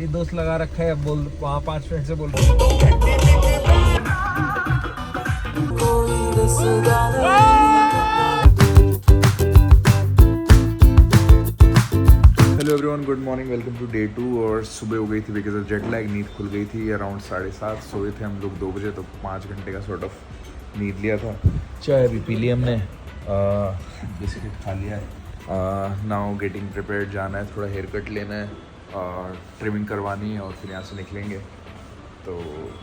ऐसे ही दोस्त लगा रखा है, बोल वहाँ 5 मिनट से बोल hello everyone, good morning, welcome to day 2। और सुबह हो गई थी बिकॉज ऑफ जेट लैग। नींद खुल गई थी अराउंड 7:30। सोए थे हम लोग 2 बजे, तो 5 घंटे का सॉर्ट ऑफ नींद लिया था। चाय भी पी ली हमने, बिस्किट खा लिया है। नाउ गेटिंग प्रिपेयर्ड, जाना है, थोड़ा हेयर कट लेना है और ट्रिमिंग करवानी है और फिर यहाँ से निकलेंगे। तो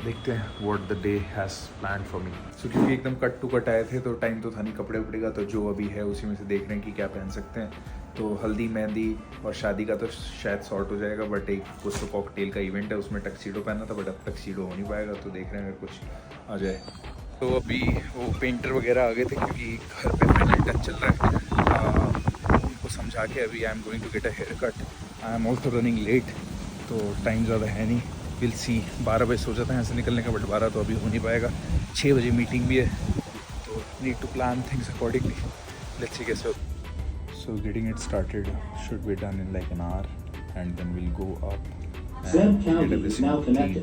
देखते हैं what the day has planned for me. So क्योंकि एकदम कट टू कट आए थे तो टाइम तो था नहीं कपड़े वपड़े का, तो जो अभी है उसी में से देख रहे हैं कि क्या पहन सकते हैं। तो हल्दी, मेहंदी और शादी का तो शायद सॉर्ट हो जाएगा, बट एक कुछ तो कॉकटेल का इवेंट है, उसमें टक्सीडो पहना था, बट अब टक्सीडो हो नहीं पाएगा। तो देख रहे हैं अगर कुछ आ जाए। तो अभी वो पेंटर वगैरह आ गए थे क्योंकि घर पे फाइनल टच चल रहा है। उनको समझा के अभी I am going to get a hair cut. I am also running late, तो टाइम ज़्यादा है नहीं। Will see. 12 बजे सोचा था यहाँ से निकलने का, बट 12 तो अभी हो नहीं पाएगा। 6 बजे मीटिंग भी है, तो need to plan things accordingly. Let's see कैसे। So getting it started should be done in like an hour, and then we'll go up and get everything clean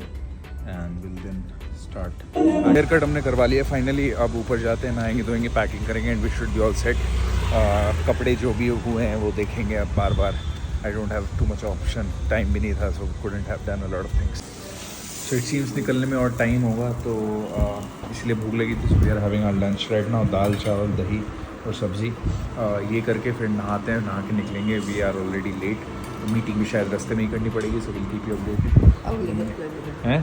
and we'll then start. Hair cut हमने करवा लिया finally. अब ऊपर जाते हैं, नहाएंगे धोएंगे, पैकिंग करेंगे and we should be all set. कपड़े जो भी हुए हैं वो देखेंगे अब बार बार। I don't have too much option, time भी नहीं था, सो couldn't have done a lot of things. So it seems निकलने में और टाइम होगा, तो इसलिए भूख लगी थी। So we are having our lunch right now, दाल चावल दही और सब्ज़ी। ये करके फिर नहाते हैं, नहा के निकलेंगे। वी आर ऑलरेडी लेट, तो मीटिंग भी शायद रास्ते में ही करनी पड़ेगी। So will keep you updated. हैं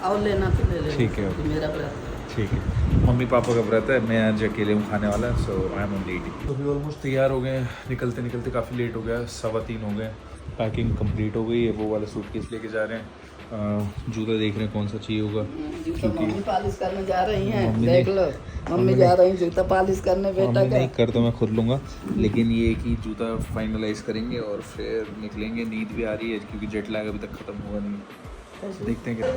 और लेना तो ले लेना। ठीक है, मेरा व्रत। ठीक है। मम्मी पापा का व्रत है, मैं आज अकेले हूँ खाने वाला। सो आई एम ऑन लेट। तो अभी ऑलमोस्ट तैयार हो गए हैं। निकलते निकलते काफ़ी लेट हो गया, 3:15 हो गए। पैकिंग कंप्लीट हो गई है। वो वाला सूटकेस लेके जा रहे हैं। जूता देख रहे हैं कौन सा चाहिए होगा, जूता मम्मी पॉलिश करने जा रही हैं। देख लो, मम्मी जा रही हैं जूता पॉलिश करने। बेटा का नहीं कर तो मैं खुद लूँगा, लेकिन ये कि जूता फाइनलाइज करेंगे और फिर निकलेंगे। नींद भी आ रही है क्योंकि जेट लैग अभी तक ख़त्म हुआ नहीं। देखते हैं क्या।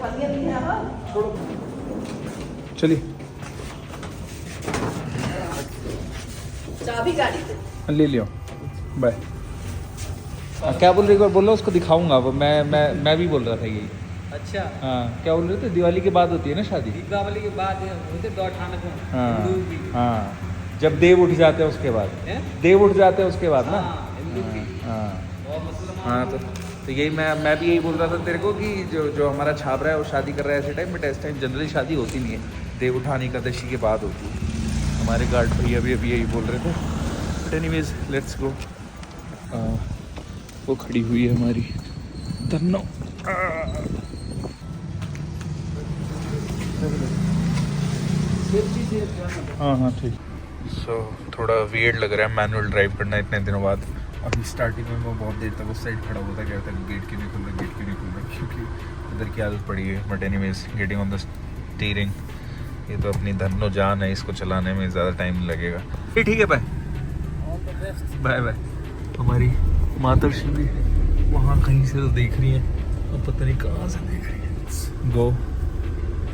चलिए चाबी गाड़ी से ले लियो। बाय। क्या बोल रही, एक बार बोलो, उसको दिखाऊंगा। अब मैं भी बोल रहा था यही। अच्छा, हाँ, क्या बोल रहे थे? दिवाली के बाद होती है ना शादी? दीपावली के बाद होते 2:98 में। हाँ हाँ, जब देव उठ जाते हैं उसके बाद। देव उठ जाते हैं उसके बाद ना। हाँ, तो यही मैं भी यही बोल रहा था तेरे को कि जो हमारा छाप रहा है वो शादी कर रहा है ऐसे टाइम, बट इस टाइम जनरली शादी होती नहीं है, देव उठानी एकादशी के बाद होती है। हमारे गार्ड भैया भी अभी यही बोल रहे थे। But anyways let's go. वो खड़ी हुई है हमारी धन्नो। हाँ हाँ ठीक। सो थोड़ा वियर्ड लग रहा है मैनुअल ड्राइव करना इतने दिनों बाद। अभी स्टार्टिंग में मैं बहुत देर तक उस साइड खड़ा हुआ था, कहता है गेट क्यों नहीं खुल रहा, गेट क्यों नहीं खुल रहा, क्योंकि उधर की आदत पड़ी है। But anyways getting on the steering, ये तो अपनी धन्नो जान है, इसको चलाने में ज़्यादा टाइम लगेगा। ठीक है, बाय बाय बाय। हमारी मातर्श्री भी वहाँ कहीं से तो देख रही है, और पता नहीं कहाँ से देख रही है। Go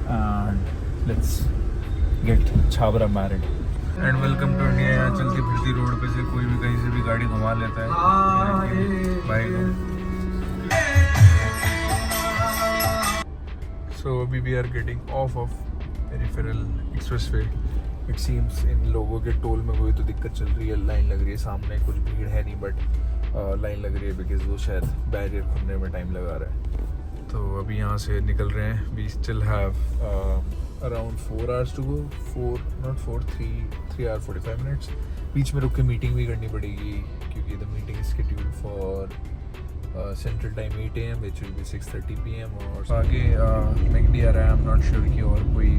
and let's get Chhabra married and welcome to India. यहाँ चलती फिरती रोड पे से कोई भी कहीं से भी गाड़ी घुमा लेता है। Bye go. सो अभी we are getting off peripheral expressway. It seems इन लोगों के टोल में कोई तो दिक्कत चल रही है, लाइन लग रही है। सामने कुछ भीड़ है नहीं, बट लाइन लग रही है बिकॉज वो शायद बैरियर खुलने में टाइम लगा रहा है। तो अभी यहाँ से निकल रहे हैं। We still have around 4 hours to go. 3 hour 45 minutes। बीच में रुक के मीटिंग भी करनी पड़ेगी क्योंकि the meeting scheduled for central time 8 AM which will be 6:30 PM। और आगे मैकडी आ रहा है। आई एम नॉट श्योर कि और कोई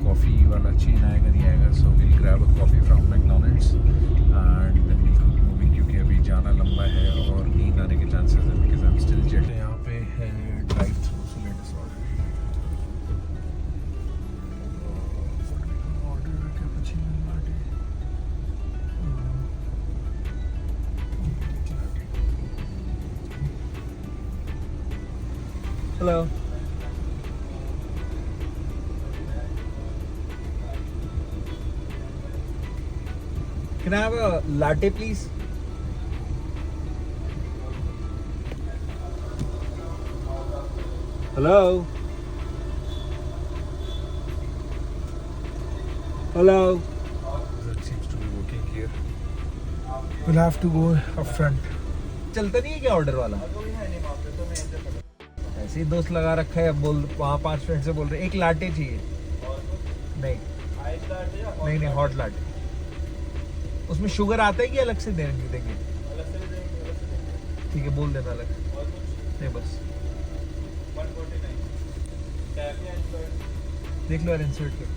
कॉफ़ी वाला चेन आएगा नहीं आएगा। So will grab a coffee from McDonald's and then will keep moving, क्योंकि अभी जाना लंबा है और नींद आने के चांसेस है because I am still jet. यहाँ पे है drive through, so let us order cappuccino latte. Hello. Can I have a latte, please? Hello. Hello. It seems to be working here. We'll have to go up front. चलता नहीं है क्या order वाला? ऐसे ही दोस्त लगा रखा है, बोल वहाँ 5 फ्रेंड से बोल रहे एक लाटे चाहिए। नहीं हॉट लाटे। उसमें शुगर आता है कि अलग से देंगे? ठीक है, बोल देना अलग। नहीं बस देख लो यार, इंसर्ट कर।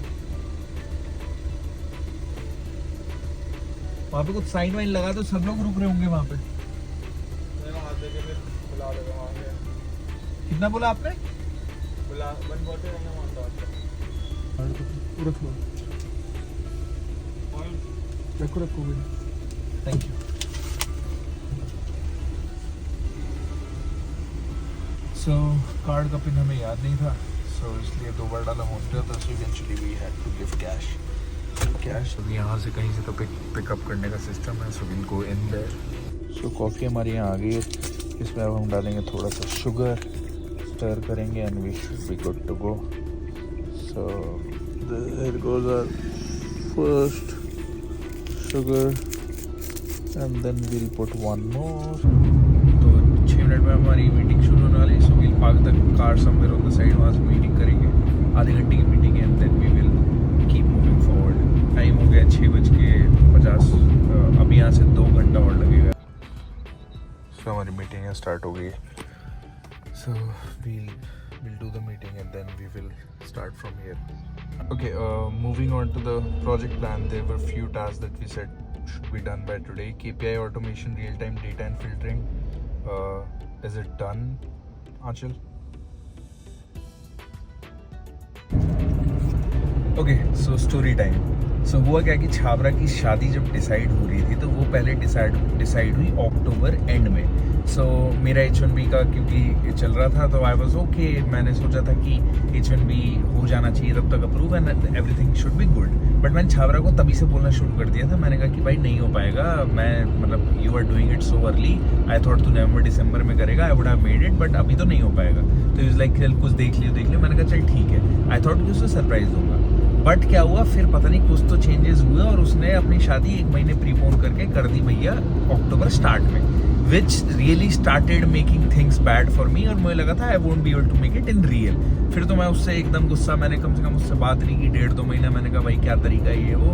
वहाँ पे कुछ साइन वाइन लगा तो सब लोग रुक रहे होंगे वहाँ पे। कितना बोला आपने? रखो थैंक यू। सो कार्ड का पिन हमें याद नहीं था, सो इसलिए 2 बार डाला होस्ट था, so eventually we had to give cash. अभी यहाँ से कहीं से तो पिकअप करने का सिस्टम है, so will go in their. So coffee हमारी यहाँ आ गई है, इसमें अब हम डालेंगे थोड़ा सा शुगर, स्टर करेंगे and we should be good to go. So there goes our first sugar and then we'll put one more. तो 6 मिनट में हमारी मीटिंग शुरू होने वाली है, so we'll park the car somewhere on the side, वहाँ से मीटिंग करेंगे, आधे घंटे की मीटिंग है, and then we will keep moving forward. Time हो गया 6:50, अभी यहाँ से 2 घंटा और लगेगा। So हमारी मीटिंग स्टार्ट हो गई है, so we'll do the meeting and then we will start from here. Okay, moving on to the project plan, there were few tasks that we said should be done by today. KPI automation, real-time data and filtering. Is it done, Aanchal? Okay, so story time. So हुआ क्या कि छाबरा की शादी जब decide हो रही थी तो वो पहले डिसाइड हुई अक्टूबर एंड में। सो मेरा H1B का क्योंकि चल रहा था तो आई वाज ओके, मैंने सोचा था कि H1B हो जाना चाहिए तब तक approve and everything should be good. But मैंने छाबरा को तभी से बोलना शुरू कर दिया था, मैंने कहा कि भाई नहीं हो पाएगा, मैं मतलब you are doing it so early, I thought तू नवंबर दिसंबर में करेगा, I would have made it, but अभी तो नहीं हो पाएगा। तो इज लाइक चल कुछ देख लियो, मैंने कहा चल ठीक है। आई थॉट कि उसको सरप्राइज दूंगा, बट क्या हुआ फिर पता नहीं कुछ तो चेंजेस हुए और उसने अपनी शादी 1 महीने प्रीपोन करके कर दी भैया अक्टूबर स्टार्ट में, which really started making things bad for me. और मुझे लगा था I won't be able to make it in real. फिर तो मैं उससे एकदम गुस्सा, मैंने कम से कम उससे बात नहीं की 1.5-2 महीना। मैंने कहा भाई क्या तरीका है ये वो,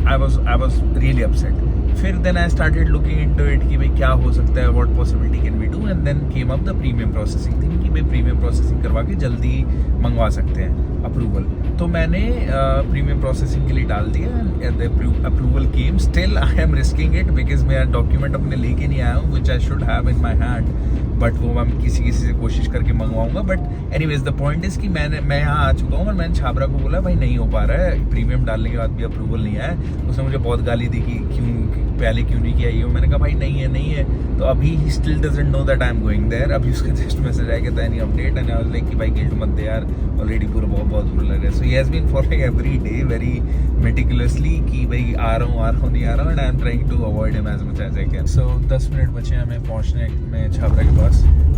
आई वाज रियली अपसेट। फिर then I started looking into it कि भाई क्या हो सकता है, what possibility can we do, and then came up the premium processing thing कि भाई प्रीमियम प्रोसेसिंग करवा के जल्दी मंगवा सकते हैं अप्रूवल। तो मैंने प्रीमियम प्रोसेसिंग के लिए डाल दिया, approval came. Still I am risking it because मैं डॉक्यूमेंट अपने लेके नहीं आया हूँ, which I should have in my hand, but वो मैं किसी से कोशिश करके मंगवाऊंगा। But anyways the point is कि मैं यहाँ आ चुका हूँ और मैंने छाबरा को बोला भाई नहीं हो पा रहा है, प्रीमियम डालने के बाद भी अप्रूवल नहीं आया। उसने मुझे बहुत गाली दी कि पहले क्यों नहीं किया ये। मैंने कहा भाई नहीं है। तो अभी ही still doesn't know that I am going there. अभी उसका जस्ट मैसेज आया कहता है नहीं update, and I was like कि भाई गिल्ट मत दे यार, ऑलरेडी पूरा बहुत बुरा लग रहा है। So he has been following every day very meticulously कि भाई आ रहा हूँ नहीं आ रहा हूँ, and I am trying to avoid him as much as I can. So 10 minute बचे हमें पहुँचने में छाबरा के पास।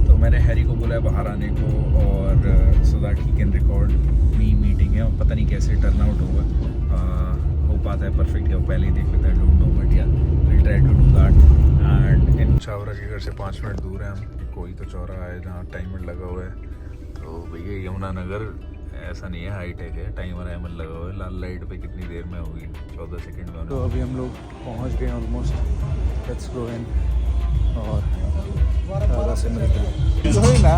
तो मैंने हैरी को बोला बाहर आने को, और so that he can record meeting है। पता नहीं कैसे टर्न आउट होगा, हो पाता है परफेक्ट या पहले ही देख लेता है, don't know, but yeah will try to do that. And in Chhabra के घर से 5 मिनट दूर है हम, कोई तो चौराहा है जहाँ टाइमर लगा हुआ है। तो भैया यमुनानगर ऐसा नहीं है, हाईटेक है, टाइमर लगा हुआ है, लाल लाइट पे कितनी देर में होगी, 14 सेकंड में। तो अभी हम लोग पहुँच गए ऑलमोस्ट, लेट्स गो इन और से मिलते हैं। तो है ना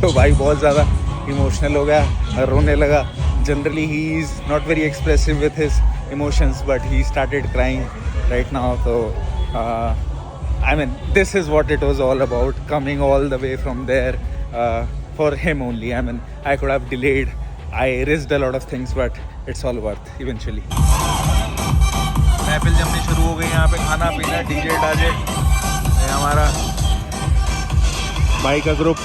तो भाई बहुत ज़्यादा इमोशनल हो गया, रोने लगा। Generally he is not very expressive with his emotions, but he started crying right now. तो I mean, this is what it was all about, coming all the way from there for him only. I mean, I could have delayed, I risked a lot of things, but it's all worth eventually. महफिल जमनी शुरू हो गई, यहाँ पे खाना पीना, DJ डाजे, हमारा भाई का ग्रुप।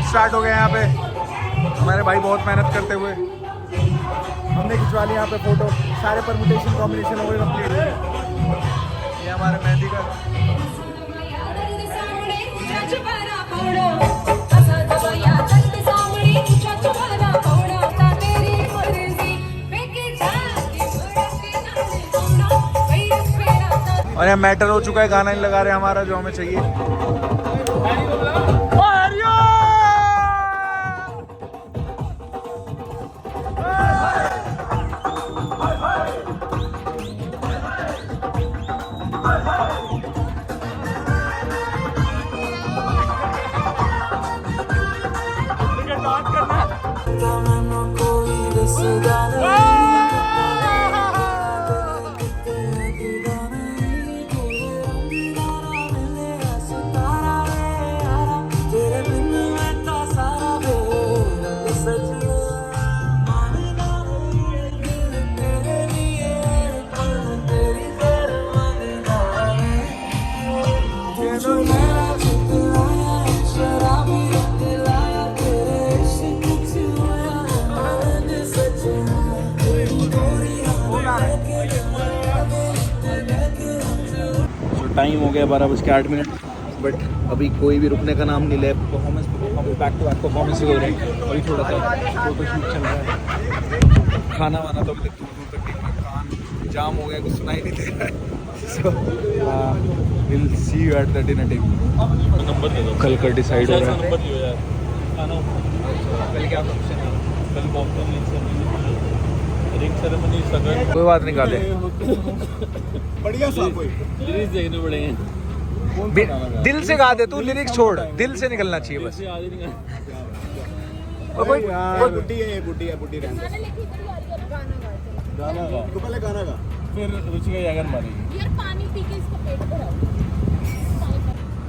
स्टार्ट हो गया यहाँ पे, हमारे भाई बहुत मेहनत करते हुए। हमने खिंचवा लिया यहाँ पे फोटो, सारे परमुटेशन कॉम्बिनेशन हो गए कंप्लीट। ये हमारे मेहंदी का और यहाँ मैटर हो चुका है, गाना नहीं लगा रहे हमारा जो हमें चाहिए। टाइम हो गया 12:08, बट अभी कोई भी रुकने का नाम नहीं ले। Performance back to back performance हो रही है। अभी थोड़ा सा फोटो शूट चल रहा है। खाना वाना तो अभी तक दूर तक कान जाम हो गया, कुछ सुनाई नहीं दे रहा है। So will see you at the dinner table. Number दे दो, कल का डिसाइड हो रहा है। नंबर दियो यार, खाना कल क्या फंक्शन है? कल कॉकटेल रिंग सेरेमनी सगन। कोई बात नहीं, गा दे बढ़िया सा। कोई लिरिक्स देखने पड़ेंगे, दिल से गा दे तू, लिरिक्स छोड़, दिल से निकलना चाहिए बस। कोई बुड्ढी है, ये बुड्ढी है, बुड्ढी रहने गाना गा तो पहले गाना गा, फिर रुचिका यागर मारेगी। यार पानी पी के इसका पेट भरा।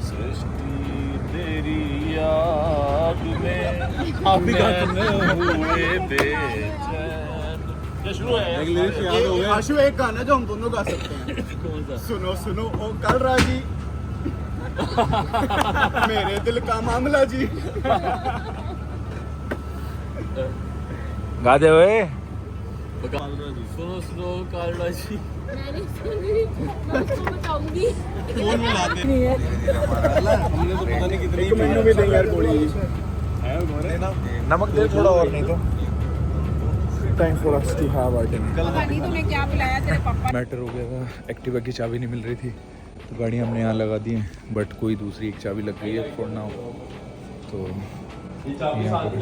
सृष्टि तेरी याद में आप भी हुए बेचैन। शुरू है आशु, एक गाना जो हम दोनों गा सकते हैं। सुनो सुनो ओ कल राजी, मेरे दिल का मामला जी। गा दे ओए। सुनो सुनो कल राजी, मैंने सुनी, आपको बताऊंगी। फोन में लाते हमने तो पता नहीं कितने मेनू में देंगे यार। गोली नमक दे थोड़ा और, नहीं तो time for us to have our dinner. पानी तूने क्या पिलाया तेरे पापा? मैटर हो गया था, एक्टिवा की चाबी नहीं मिल रही थी तो गाड़ी हमने यहाँ लगा दी है, बट कोई दूसरी एक चाबी लग गई है फॉर नाउ। तो यहाँ पर